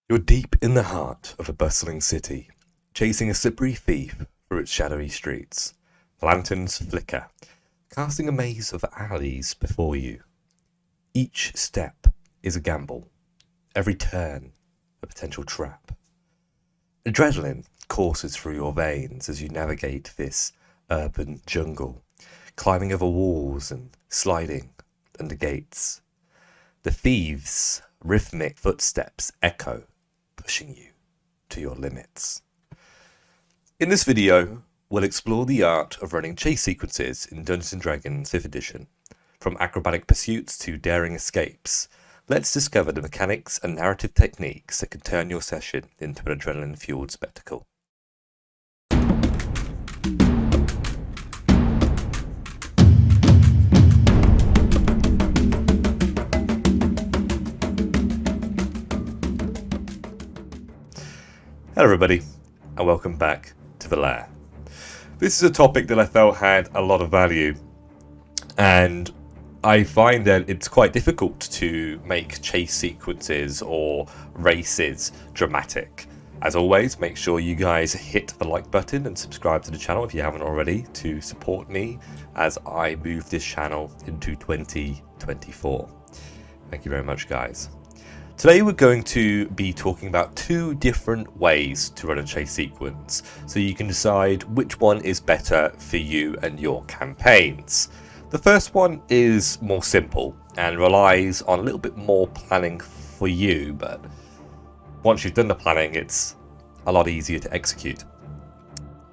You're deep in the heart of a bustling city, chasing a slippery thief through its shadowy streets. Lanterns flicker, casting a maze of alleys before you. Each step is a gamble, every turn a potential trap. Adrenaline courses through your veins as you navigate this urban jungle, climbing over walls and sliding under gates. The thieves' rhythmic footsteps echo, pushing you to your limits. In this video, we'll explore the art of running chase sequences in Dungeons & Dragons 5th edition. From acrobatic pursuits to daring escapes, let's discover the mechanics and narrative techniques that can turn your session into an adrenaline-fueled spectacle. Hello everybody, and welcome back to The Lair. This is a topic that I felt had a lot of value, and I find that it's quite difficult to make chase sequences or races dramatic. As always, make sure you guys hit the like button and subscribe to the channel if you haven't already to support me as I move this channel into 2024. Thank you very much, guys. Today we're going to be talking about two different ways to run a chase sequence, so you can decide which one is better for you and your campaigns. The first one is more simple and relies on a little bit more planning for you, but once you've done the planning, it's a lot easier to execute.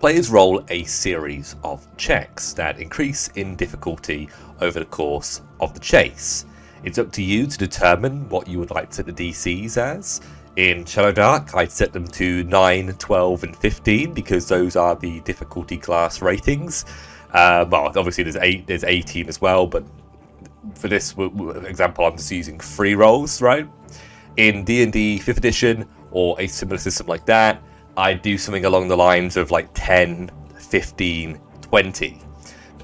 Players roll a series of checks that increase in difficulty over the course of the chase. It's up to you to determine what you would like to set the DCs as. In Shadow Dark, I'd set them to 9, 12 and 15 because those are the difficulty class ratings. Well, obviously there's 18 as well, but for this example, I'm just using free rolls, right? In D&D 5th edition or a similar system like that, I'd do something along the lines of like 10, 15, 20.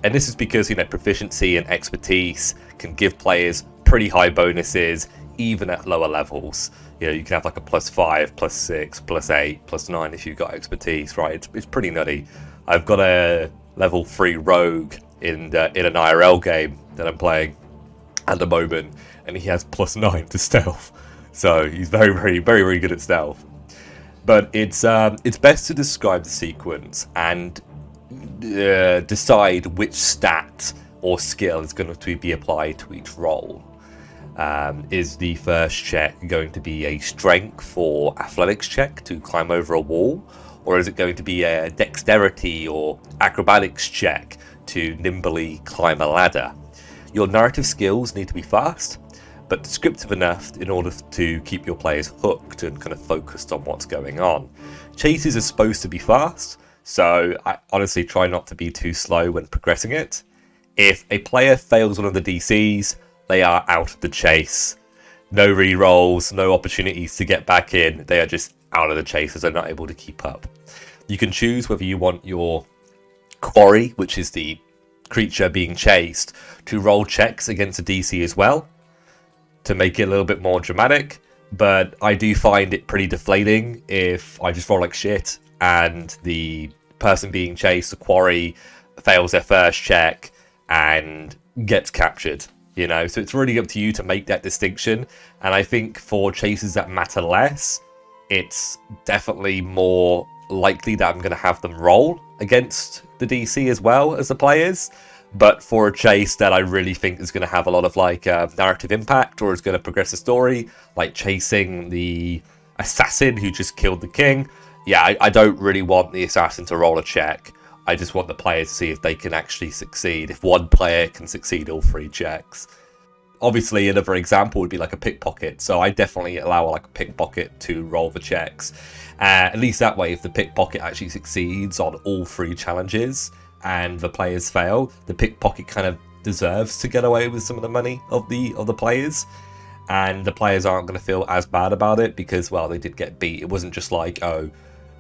And this is because, proficiency and expertise can give players pretty high bonuses, even at lower levels. You can have like a +5, +6, +8, +9 if you've got expertise, right? It's pretty nutty. I've got a level 3 rogue in an IRL game that I'm playing at the moment, and he has +9 to stealth. So he's very, very, very, very good at stealth. But it's best to describe the sequence and decide which stat or skill is going to be applied to each roll. Is the first check going to be a strength or athletics check to climb over a wall, or is it going to be a dexterity or acrobatics check to nimbly climb a ladder? Your narrative skills need to be fast, but descriptive enough in order to keep your players hooked and kind of focused on what's going on. Chases are supposed to be fast, so I honestly try not to be too slow when progressing it. If a player fails one of the DCs, they are out of the chase. No re-rolls, no opportunities to get back in. They are just out of the chase as they're not able to keep up. You can choose whether you want your quarry, which is the creature being chased, to roll checks against a DC as well, to make it a little bit more dramatic. But I do find it pretty deflating if I just roll like shit and the person being chased, the quarry, fails their first check and gets captured. So it's really up to you to make that distinction. And I think for chases that matter less, it's definitely more likely that I'm going to have them roll against the DC as well as the players. But for a chase that I really think is going to have a lot of narrative impact or is going to progress the story, like chasing the assassin who just killed the king, I don't really want the assassin to roll a check. I just want the players to see if they can actually succeed, if one player can succeed all 3 checks. Obviously, another example would be like a pickpocket, so I definitely allow like a pickpocket to roll the checks. At least that way, if the pickpocket actually succeeds on all 3 challenges and the players fail, the pickpocket kind of deserves to get away with some of the money of the players. And the players aren't going to feel as bad about it because, well, they did get beat. It wasn't just like, I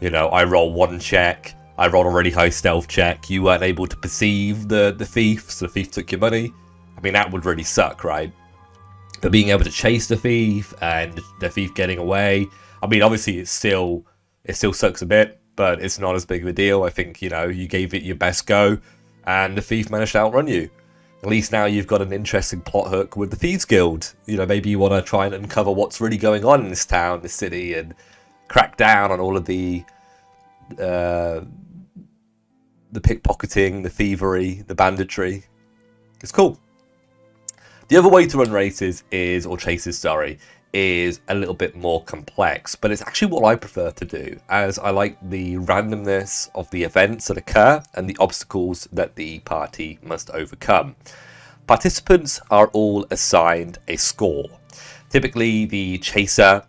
roll 1 check, I rolled a really high stealth check, you weren't able to perceive the thief, so the thief took your money. I mean, that would really suck, right? for being able to chase the thief and the thief getting away. I mean, obviously it still sucks a bit, but it's not as big of a deal. I think, you know, you gave it your best go and the thief managed to outrun you. At least now you've got an interesting plot hook with the Thieves Guild. You know, maybe you want to try and uncover what's really going on in this town, this city, and crack down on all of the pickpocketing, the thievery, the banditry. It's cool. The other way to run races is a little bit more complex, but it's actually what I prefer to do, as I like the randomness of the events that occur and the obstacles that the party must overcome. Participants are all assigned a score. Typically, the chaser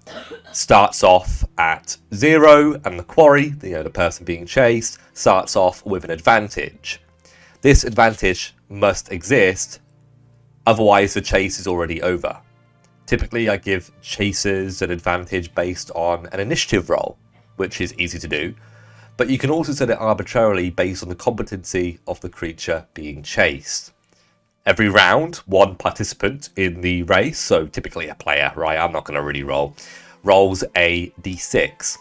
starts off at 0, and the quarry, the person being chased, starts off with an advantage. This advantage must exist, otherwise the chase is already over. Typically, I give chasers an advantage based on an initiative roll, which is easy to do, but you can also set it arbitrarily based on the competency of the creature being chased. Every round, one participant in the race, so typically a player, right, I'm not going to really rolls a d6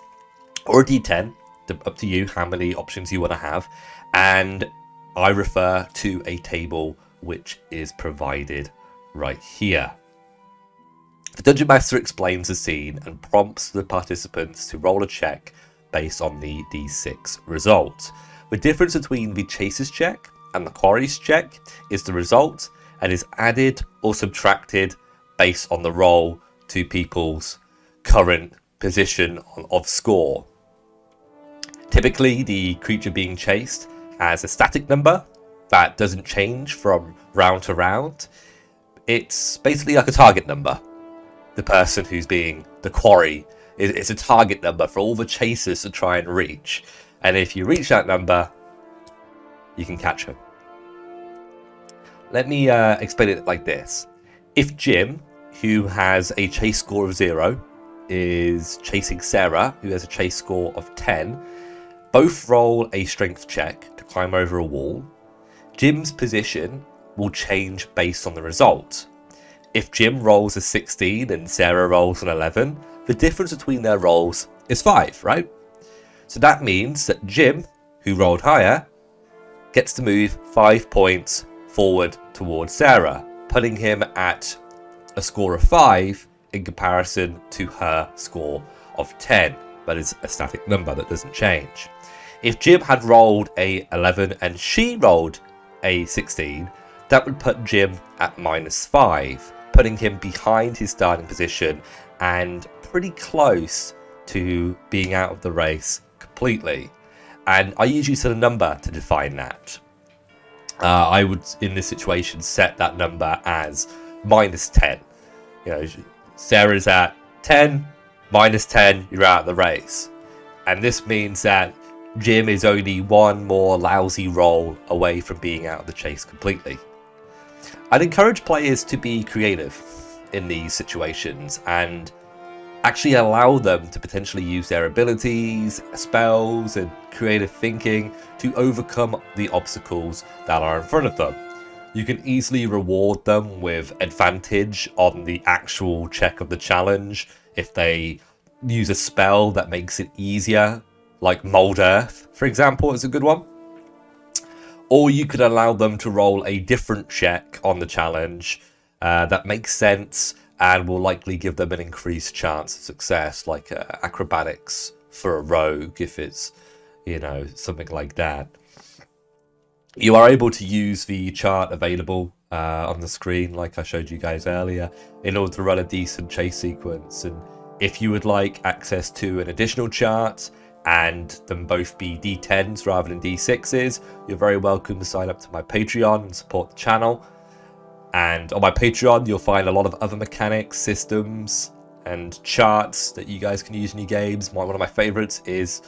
or a d10, up to you how many options you want to have, and I refer to a table which is provided right here. The Dungeon Master explains the scene and prompts the participants to roll a check based on the d6 result. The difference between the chaser's check and the quarry's check is the result, and is added or subtracted based on the roll to people's current position of score. Typically, the creature being chased has a static number that doesn't change from round to round. It's basically like a target number. The person who's being the quarry is a target number for all the chasers to try and reach. And if you reach that number, you can catch him. Let me explain it like this. If Jim, who has a chase score of 0, is chasing Sarah, who has a chase score of 10, both roll a strength check to climb over a wall, Jim's position will change based on the result. If Jim rolls a 16 and Sarah rolls an 11, the difference between their rolls is 5, right? So that means that Jim, who rolled higher, gets to move 5 points forward towards Sarah, putting him at a score of 5 in comparison to her score of 10. That is a static number that doesn't change. If Jim had rolled a 11 and she rolled a 16, that would put Jim at -5, putting him behind his starting position and pretty close to being out of the race completely. And I usually set a number to define that. I would, in this situation, set that number as -10. You know, Sarah's at 10, -10, you're out of the race. And this means that Jim is only one more lousy roll away from being out of the chase completely. I'd encourage players to be creative in these situations and actually allow them to potentially use their abilities, spells, and creative thinking to overcome the obstacles that are in front of them. You can easily reward them with advantage on the actual check of the challenge if they use a spell that makes it easier, like Mold Earth, for example, is a good one. Or you could allow them to roll a different check on the challenge that makes sense and will likely give them an increased chance of success, like acrobatics for a rogue, if it's, something like that. You are able to use the chart available on the screen, like I showed you guys earlier, in order to run a decent chase sequence. And if you would like access to an additional chart and them both be D10s rather than D6s, you're very welcome to sign up to my Patreon and support the channel. And on my Patreon, you'll find a lot of other mechanics, systems, and charts that you guys can use in your games. One of my favorites is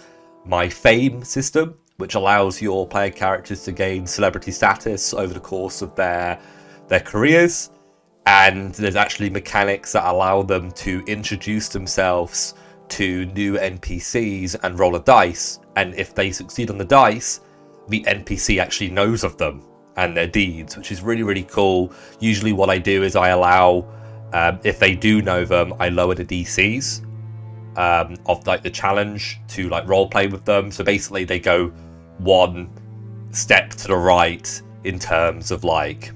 my Fame system, which allows your player characters to gain celebrity status over the course of their careers. And there's actually mechanics that allow them to introduce themselves to new NPCs and roll a dice. And if they succeed on the dice, the NPC actually knows of them and their deeds, which is really, really cool. Usually what I do is I allow If they do know them, I lower the DCs of like the challenge to like role play with them. So basically, they go one step to the right in terms of like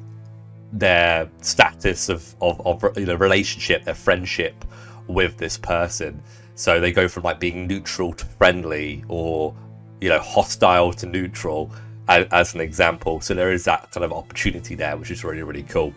their status of relationship, their friendship with this person. So they go from like being neutral to friendly, or hostile to neutral, as an example. So there is that kind of opportunity there, which is really, really cool.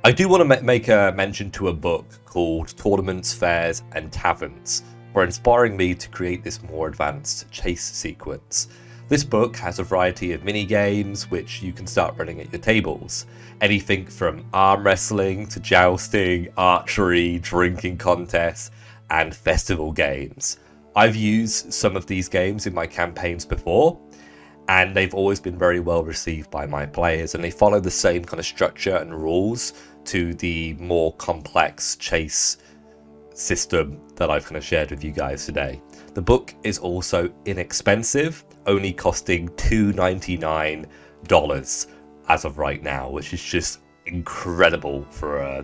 I do want to make a mention to a book called Tournaments, Fairs and Taverns for inspiring me to create this more advanced chase sequence. This book has a variety of mini games which you can start running at your tables. Anything from arm wrestling to jousting, archery, drinking contests, and festival games. I've used some of these games in my campaigns before, and they've always been very well received by my players, and they follow the same kind of structure and rules to the more complex chase system that I've kind of shared with you guys today. The book is also inexpensive, only costing $2.99 as of right now, which is just incredible for a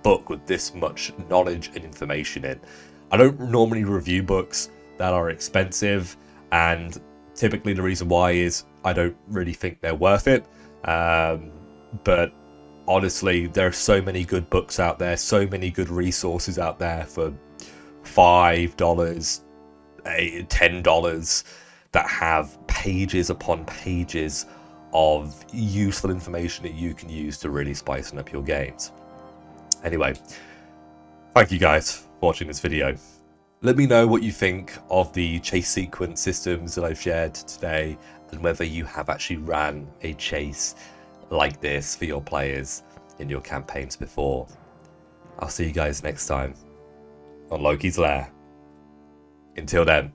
book with this much knowledge and information in. I don't normally review books that are expensive, and typically the reason why is I don't really think they're worth it. But honestly, there are so many good books out there, so many good resources out there for $5, $10 that have pages upon pages of useful information that you can use to really spicing up your games. Anyway, thank you guys for watching this video. Let me know what you think of the chase sequence systems that I've shared today, and whether you have actually ran a chase like this for your players in your campaigns before. I'll see you guys next time on Loki's Lair. Until then.